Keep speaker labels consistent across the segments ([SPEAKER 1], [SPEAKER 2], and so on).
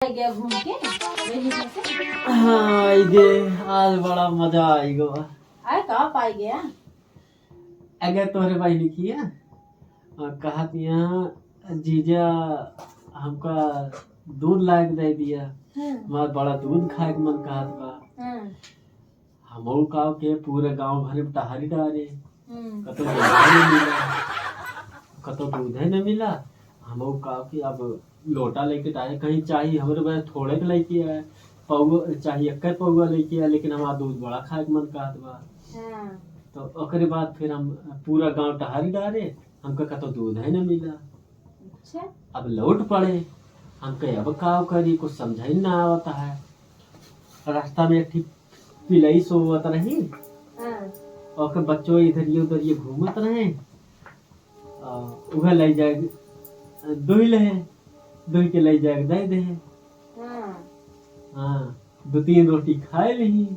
[SPEAKER 1] गया घूम के वही से।
[SPEAKER 2] हाँ ये आज बड़ा मजा आएगा।
[SPEAKER 1] आए कहाँ पाई गया?
[SPEAKER 2] अगर तोहरे भाई लिखी है कहा यहाँ जीजा हमका दूध लायक दे दिया। हमारा बड़ा दूध खाए के मन कहत बा। हम का के पूरे गांव भर में टहरी डारे कतो दूधे न मिला। हम का के अब लोटा लेके आए कहीं चाहिए हमारे पास थोड़े के लेके आए पौवा चाहिए एक पौवा लेके आए लेकिन हमारा दूध बड़ा खाए के मन कहत बा। तो ओकरे बाद फिर हम पूरा गांव टहरी डारे हमका कतो दूध है न मिला।
[SPEAKER 1] अच्छा
[SPEAKER 2] अब लौट पड़े हमके अब का करी कुछ समझ ही ना आवता है। रास्ता में एक ठीक पिलई सोवत रही और के बच्चों इधर ये उधर ये घूमत रहे उहे ले जाए दुई के ले जाए दे दे। हाँ 2-3 रोटी खाए ली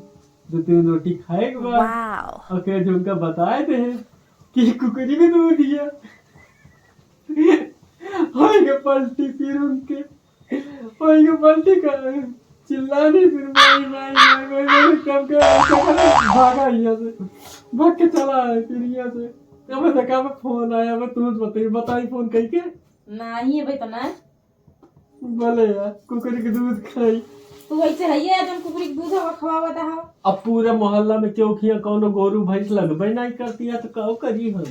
[SPEAKER 2] 2-3 रोटी खाए के बाद ओके जो उनका बताए थे कि कुकरी में दूध दिया होएगा पलटी फिर उनके होएगा पलटी कर चिल्लाने फिर माई कब के भागा यहाँ से भाग के चला है फिर यहाँ से। अब देखा मैं फोन आया मैं तुझे बताई फोन कही के
[SPEAKER 1] नहीं है भाई तो ना
[SPEAKER 2] बोले यार कुकरी के दूध खाई
[SPEAKER 1] तू वैसे है ये जन कुकरी के दूध खवावता है।
[SPEAKER 2] अब पूरे मोहल्ला में चौकिया कौनो गोरू भैंस लगबे नहीं करती है तो कहो करी हम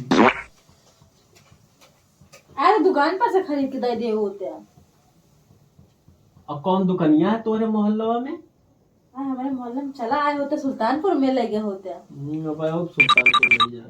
[SPEAKER 1] अरे दुकान पर से खरीद के दे होते हैं।
[SPEAKER 2] अब कौन दुकानिया है तोरे मोहल्ला में?
[SPEAKER 1] हमारे मोहल्ले में चला आए होते सुल्तानपुर में लगे होते हैं।
[SPEAKER 2] अब सुल्तानपुर में जा